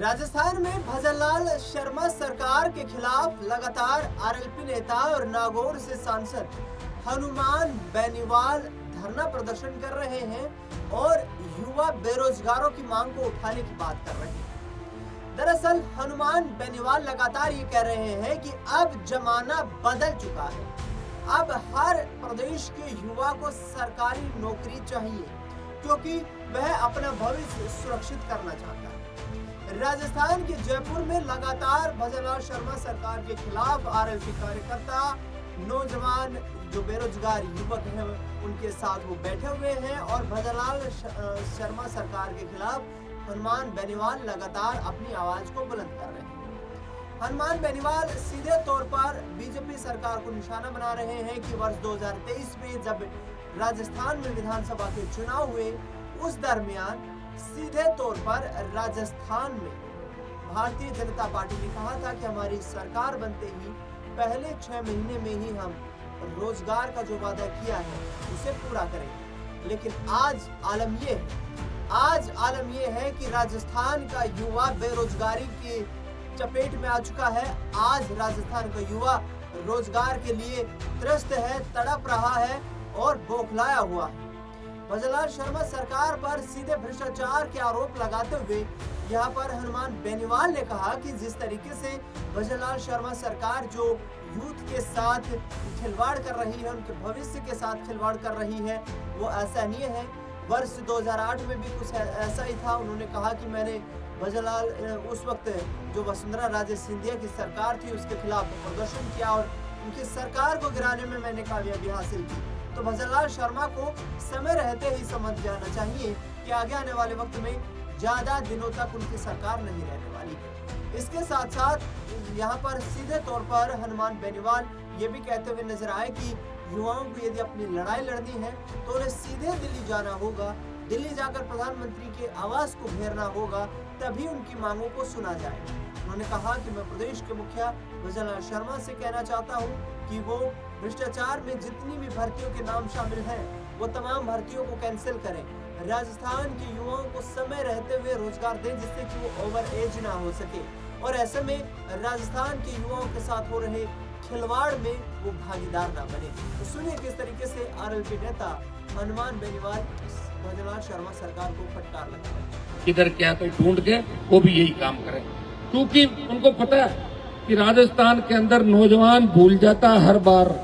राजस्थान में भजनलाल शर्मा सरकार के खिलाफ लगातार आरएलपी नेता और नागौर से सांसद हनुमान बेनीवाल धरना प्रदर्शन कर रहे हैं और युवा बेरोजगारों की मांग को उठाने की बात कर रहे हैं। दरअसल हनुमान बेनीवाल लगातार ये कह रहे हैं कि अब जमाना बदल चुका है, अब हर प्रदेश के युवा को सरकारी नौकरी चाहिए क्योंकि वह अपना भविष्य सुरक्षित करना चाहता है। राजस्थान के जयपुर में लगातार भजनलाल शर्मा सरकार के खिलाफ आरएलपी कार्यकर्ता नौजवान जो बेरोजगार युवक हैं उनके साथ वो बैठे हुए हैं और भजनलाल शर्मा सरकार के खिलाफ हनुमान बेनीवाल लगातार अपनी आवाज को बुलंद कर रहे हैं। हनुमान बेनीवाल सीधे तौर पर बीजेपी सरकार को निशाना बना रहे हैं कि वर्ष 2023 में जब राजस्थान में विधानसभा के चुनाव हुए उस दरमियान सीधे तौर पर राजस्थान में भारतीय जनता पार्टी ने कहा था कि हमारी सरकार बनते ही पहले 6 महीने में ही हम रोजगार का जो वादा किया है उसे पूरा करेंगे। लेकिन आज आलम ये है कि राजस्थान का युवा बेरोजगारी की चपेट में आ चुका है। आज राजस्थान का युवा रोजगार के लिए त्रस्त है, तड़प रहा है और बौखलाया हुआ है। भजनलाल शर्मा सरकार पर सीधे भ्रष्टाचार के आरोप लगाते हुए यहाँ पर हनुमान बेनीवाल ने कहा कि जिस तरीके से भजनलाल शर्मा सरकार जो यूथ के साथ खिलवाड़ कर रही है, उनके भविष्य के साथ खिलवाड़ कर रही है, वो असहनीय है। वर्ष 2008 में भी कुछ ऐसा ही था। उन्होंने कहा कि मैंने भजनलाल उस वक्त जो वसुंधरा राजे सिंधिया की सरकार थी उसके खिलाफ प्रदर्शन किया और उनकी सरकार को गिराने में मैंने कामयाबी हासिल की। तो भजनलाल शर्मा को समय रहते ही समझ जाना चाहिए कि आगे आने वाले वक्त में ज्यादा दिनों तक उनकी सरकार नहीं रहने वाली है। इसके साथ साथ यहाँ पर सीधे तौर पर हनुमान बेनीवाल ये भी कहते हुए नजर आए कि युवाओं को यदि अपनी लड़ाई लड़नी है तो उन्हें सीधे दिल्ली जाना होगा, दिल्ली जाकर प्रधानमंत्री के आवास को घेरना होगा, तभी उनकी मांगों को सुना जाएगा। उन्होंने कहा कि मैं प्रदेश के मुखिया भजनलाल शर्मा से कहना चाहता हूं कि वो भ्रष्टाचार में जितनी भी भर्तियों के नाम शामिल हैं वो तमाम भर्तियों को कैंसिल करें। राजस्थान के युवाओं को समय रहते हुए रोजगार दें जिससे कि वो ओवर एज ना हो सके और ऐसे में राजस्थान के युवाओं के साथ हो रहे खिलवाड़ में वो भागीदार ना बने। तो सुनिए किस तरीके से आरएलपी नेता हनुमान बेनीवाल भजनलाल शर्मा सरकार को फटकार लगा रहे हैं। किधर क्या तो ढूंढ के वो भी यही काम करें क्योंकि उनको पता है कि राजस्थान के अंदर नौजवान भूल जाता है हर बार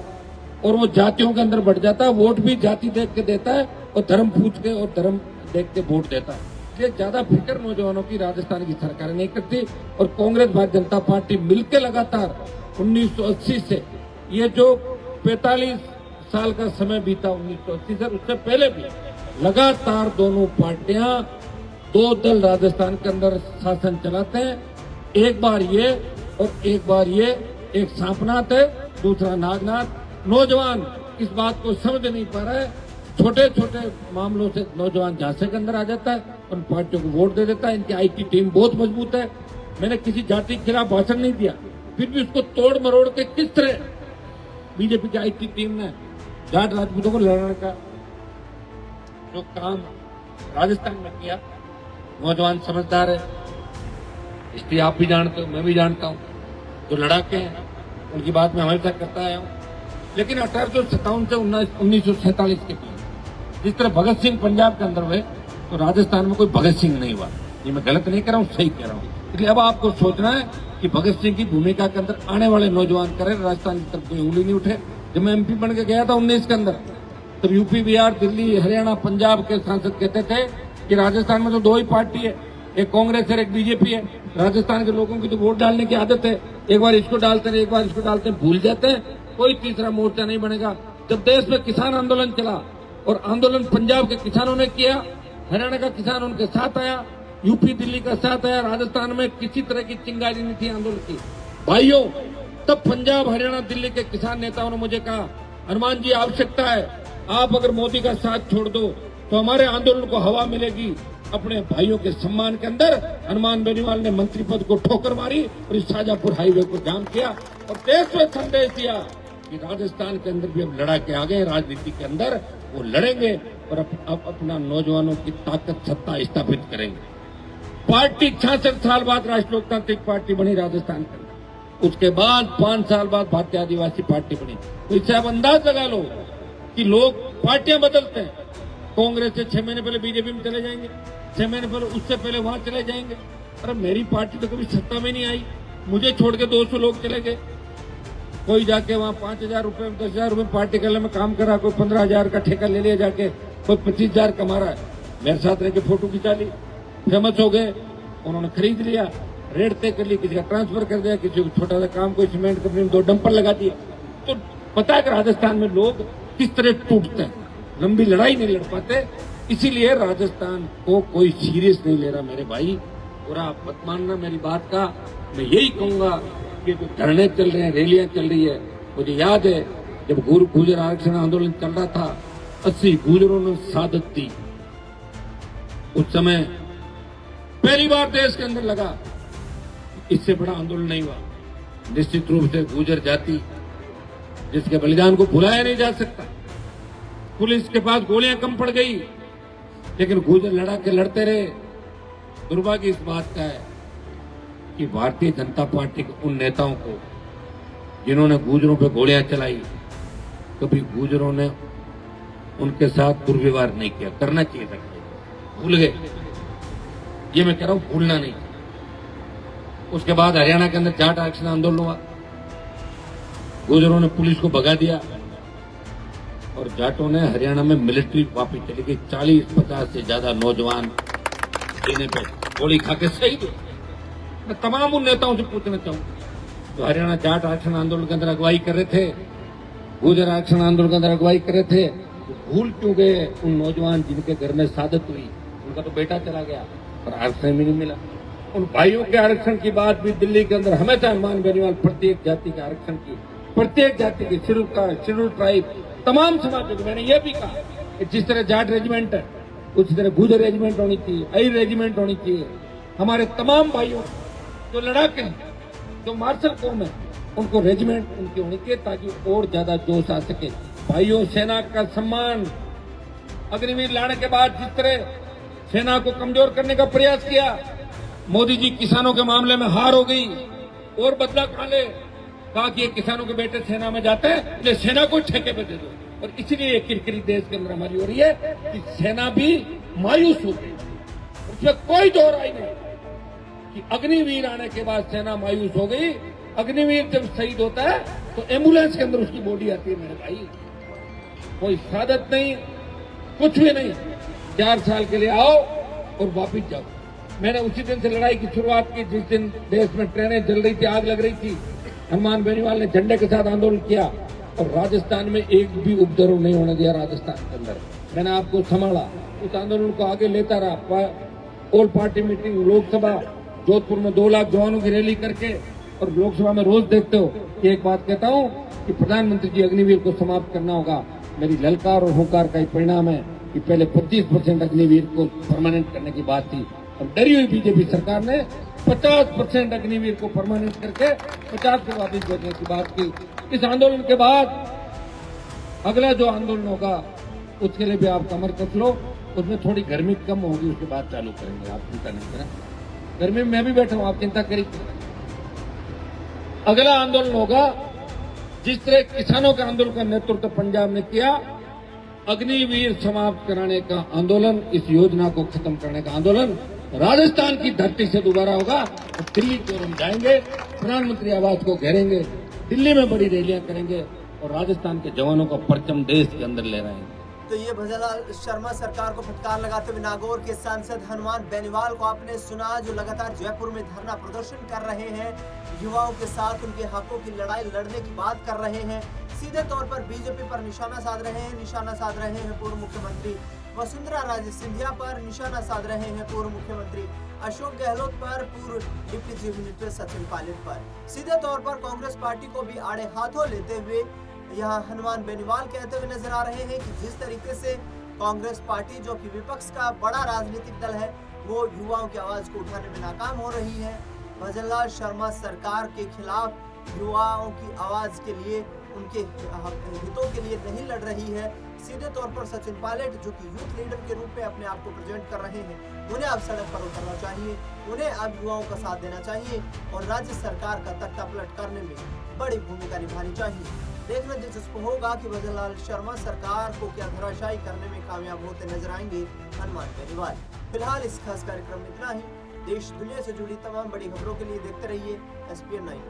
और वो जातियों के अंदर बढ़ जाता है। वोट भी जाति देख के देता है और धर्म पूछ के और धर्म देख के वोट देता है। इसलिए ज्यादा फिक्र नौजवानों की राजस्थान की सरकार नहीं करती और कांग्रेस भारतीय जनता पार्टी मिलकर लगातार 1980 से ये जो 45 साल का समय बीता 1980 से उससे पहले भी लगातार दोनों पार्टियां दो दल राजस्थान के अंदर शासन चलाते हैं। एक बार ये और एक बार ये, एक सांपनाथ है दूसरा नागनाथ। नौजवान इस बात को समझ नहीं पा रहा है। छोटे छोटे मामलों से नौजवान झांसे के अंदर आ जाता है, उन पार्टियों को वोट दे देता है। इनकी आईटी टीम बहुत मजबूत है। मैंने किसी जाति के खिलाफ भाषण नहीं दिया, फिर भी उसको तोड़ मरोड़ के किस तरह बीजेपी की आईटी टीम ने जाट राजपूतों को लड़ने का जो काम राजस्थान में किया। नौजवान समझदार है, इसलिए आप भी जानते हो, मैं भी जानता हूँ। जो लड़ाके हैं उनकी बात मैं हमेशा करता आया हूँ। लेकिन 1857 से 1947 के बीच जिस तरह भगत सिंह पंजाब के अंदर हुए तो राजस्थान में कोई भगत सिंह नहीं हुआ। ये मैं गलत नहीं कह रहा हूँ, सही कह रहा हूँ। इसलिए अब आपको सोचना है कि भगत सिंह की भूमिका के अंदर आने वाले नौजवान करें। राजस्थान की तरफ कोई उंगली नहीं उठे। जब मैं एमपी बन के गया था 19 के अंदर, तब यूपी, बिहार, दिल्ली, हरियाणा, पंजाब के सांसद कहते थे कि राजस्थान में तो दो ही पार्टी है, एक कांग्रेस है एक बीजेपी है। राजस्थान के लोगों की तो वोट डालने की आदत है, एक बार इसको डालते हैं एक बार इसको डालते हैं, भूल जाते हैं। कोई तीसरा मोर्चा नहीं बनेगा। जब देश में किसान आंदोलन चला और आंदोलन पंजाब के किसानों ने किया, हरियाणा का किसान उनके साथ आया, यूपी दिल्ली का साथ आया, राजस्थान में किसी तरह की चिंगारी नहीं थी आंदोलन की। भाइयों, तब पंजाब, हरियाणा, दिल्ली के किसान नेताओं ने मुझे कहा, हनुमान जी आवश्यकता है, आप अगर मोदी का साथ छोड़ दो तो हमारे आंदोलन को हवा मिलेगी। अपने भाइयों के सम्मान के अंदर हनुमान बेनीवाल ने मंत्री पद को ठोकर मारी और इस शाजापुर हाईवे को जाम किया और देश में संदेश दिया कि राजस्थान के अंदर भी अब लड़ा के आ गए, राजनीति के अंदर वो लड़ेंगे और अब अपना नौजवानों की ताकत सत्ता स्थापित करेंगे। पार्टी 66 साल बाद राष्ट्रीय लोकतांत्रिक पार्टी बनी राजस्थान के अंदर। उसके बाद 5 साल बाद भारतीय आदिवासी पार्टी बनी। तो इससे आप अंदाज लगा लो कि लोग पार्टियां बदलते हैं। कांग्रेस से 6 महीने पहले बीजेपी में चले जाएंगे, 6 महीने पहले उससे पहले वहां चले जाएंगे। अरे मेरी पार्टी तो कभी सत्ता में नहीं आई, मुझे छोड़ के 200 लोग चले गए। कोई जाके वहां 5,000 रुपए 10,000 रुपए पार्टी के लिए में काम करा, कोई 15,000 का ठेका ले लिया जाके, कोई 25,000 कमा रहा है। मेरे साथ रह के फोटो खिंचा ली, फेमस हो गए, उन्होंने खरीद लिया, रेट तय कर ली, किसी का ट्रांसफर कर दिया, किसी को छोटा सा काम, कोई सीमेंट कंपनी में 2 डंपर लगा दिए। तो पता है कि राजस्थान में लोग किस तरह टूटते हैं, लंबी लड़ाई नहीं लड़ पाते। इसीलिए राजस्थान को कोई सीरियस नहीं ले रहा मेरे भाई। और आप मत मानना मेरी बात का, मैं यही कहूंगा कि जो धरने चल रहे हैं, रैलियां चल रही है, मुझे याद है जब गुर्जर आरक्षण आंदोलन चल रहा था, 80 गुर्जरों ने शहादत दी। उस समय पहली बार देश के अंदर लगा इससे बड़ा आंदोलन नहीं हुआ। निश्चित रूप से गुर्जर जाति जिसके बलिदान को भुलाया नहीं जा सकता। पुलिस के पास गोलियां कम पड़ गई, लेकिन गुर्जर लड़ा के लड़ते रहे। दुर्भाग्य इस बात का है कि भारतीय जनता पार्टी के उन नेताओं को जिन्होंने गुर्जरों पे गोलियां चलाई, कभी गुर्जरों ने उनके साथ दुर्व्यवहार नहीं किया। करना चाहिए था, भूल गए। ये मैं कह रहा हूं, भूलना नहीं। उसके बाद हरियाणा के अंदर जाट आरक्षण आंदोलन हुआ, गुर्जरों ने पुलिस को भगा दिया और जाटों ने हरियाणा में मिलिट्री वापस चली गई। 40-50 से ज्यादा नौजवान सीने पे गोली खा के शहीद हुए। मैं तमाम उन नेताओं से पूछना चाहूंगा तो हरियाणा जाट आरक्षण आंदोलन के अंदर अगुवाई कर रहे थे, गुर्जर आरक्षण आंदोलन के अंदर अगुवाई कर रहे थे, तो भूल क्यों गए उन नौजवान जिनके घर में शहादत हुई? उनका तो बेटा चला गया पर आरक्षण भी नहीं मिला। उन भाइयों के आरक्षण की बात भी दिल्ली के अंदर हमेशा हनुमान बेनीवाल प्रत्येक जाति के आरक्षण की, प्रत्येक जाति की, शेड्यूल कास्ट, शेड्यूल ट्राइब, तमाम समाजों की। मैंने ये भी कहा कि जिस तरह जाट रेजिमेंट है उसी तरह गुर्जर रेजिमेंट होनी चाहिए, आई रेजिमेंट होनी चाहिए। हमारे तमाम भाइयों जो लड़ाके हैं, जो मार्शल कौम है, उनको रेजिमेंट उनकी होनी चाहिए ताकि और ज्यादा जोश आ सके। भाइयों, सेना का सम्मान, अग्निवीर लाने के बाद जिस तरह सेना को कमजोर करने का प्रयास किया, मोदी जी किसानों के मामले में हार हो गई और बदला खा ले, कहा कि ये किसानों के बेटे सेना में जाते हैं, इसलिए सेना को ठेके पे दे दो। और इसीलिए ये किरकिरी देश के अंदर हमारी हो रही है कि सेना भी मायूस हो गई। उसमें कोई दो राय नहीं कि अग्निवीर आने के बाद सेना मायूस हो गई। अग्निवीर जब शहीद होता है तो एम्बुलेंस के अंदर उसकी बॉडी आती है मेरे भाई। कोई शहादत नहीं, कुछ भी नहीं। 4 साल के लिए आओ और वापिस जाओ। मैंने उसी दिन से लड़ाई की शुरुआत की जिस दिन देश में ट्रेनें जल रही थी, आग लग रही थी। हनुमान बेनीवाल ने झंडे के साथ आंदोलन किया और राजस्थान में एक भी उपद्रव नहीं होने दिया। राजस्थान के अंदर मैंने आपको संभाला, उस आंदोलन को आगे लेता रहा। All party meeting, Lok Sabha, Jodhpur में 2 लाख जवानों की रैली करके, और लोकसभा में रोज देखते हो कि एक बात कहता हूं कि प्रधानमंत्री जी अग्निवीर को समाप्त करना होगा। मेरी ललकार और हुंकार का ही परिणाम है कि पहले 25% अग्निवीर को परमानेंट करने की बात थी और डरी हुई बीजेपी सरकार ने 50% अग्निवीर को परमानेंट करके 50 को वापस भेजने की बात की। इस आंदोलन के बाद अगला जो आंदोलन होगा उसके लिए भी आप कमर कस लो, उसमें थोड़ी गर्मी कम होगी, उसके बाद चालू करेंगे। आप चिंता नहीं करें, गर्मी में मैं भी बैठा हूं, आप चिंता करिए। अगला आंदोलन होगा जिस तरह किसानों के आंदोलन का नेतृत्व पंजाब ने किया, अग्निवीर समाप्त कराने का आंदोलन, इस योजना को खत्म करने का आंदोलन राजस्थान की धरती से दोबारा होगा। तो दिल्ली की ओर हम जाएंगे, प्रधानमंत्री आवास को घेरेंगे, दिल्ली में बड़ी रैलियां करेंगे और राजस्थान के जवानों का परचम देश के अंदर ले रहे हैं। तो ये भजनलाल शर्मा सरकार को फटकार लगाते हुए नागौर के सांसद हनुमान बेनीवाल को आपने सुना, जो लगातार जयपुर में धरना प्रदर्शन कर रहे हैं, युवाओं के साथ उनके हकों की लड़ाई लड़ने की बात कर रहे हैं, सीधे तौर पर बीजेपी पर निशाना साध रहे हैं। निशाना साध रहे हैं पूर्व मुख्यमंत्री वसुंधरा राजे सिंधिया पर, निशाना साध रहे हैं पूर्व मुख्यमंत्री अशोक गहलोत पर, पूर्व deputy chief minister Sachin Pilot पर। सीधे तौर पर कांग्रेस पार्टी को भी आड़े हाथों लेते हुए यहाँ हनुमान बेनीवाल कहते हुए नजर आ रहे हैं कि जिस तरीके से कांग्रेस पार्टी, जो कि विपक्ष का बड़ा राजनीतिक दल है, वो युवाओं की आवाज को उठाने में नाकाम हो रही है। भजनलाल शर्मा सरकार के खिलाफ युवाओं की आवाज के लिए, उनके हितों के लिए नहीं लड़ रही है। सीधे तौर पर सचिन पायलट जो कि यूथ लीडर के रूप में अपने आप को प्रेजेंट कर रहे हैं, उन्हें अब सड़क पर उतरना चाहिए, उन्हें अब युवाओं का साथ देना चाहिए और राज्य सरकार का तख्ता पलट करने में बड़ी भूमिका निभानी चाहिए। देखना दिलचस्प होगा कि भजनलाल शर्मा सरकार को क्या धराशायी करने में कामयाब होते नजर आएंगे हनुमान बेनीवाल। फिलहाल इस खास कार्यक्रम में इतना ही। देश दुनिया से जुड़ी तमाम बड़ी खबरों के लिए देखते रहिए SPN 9।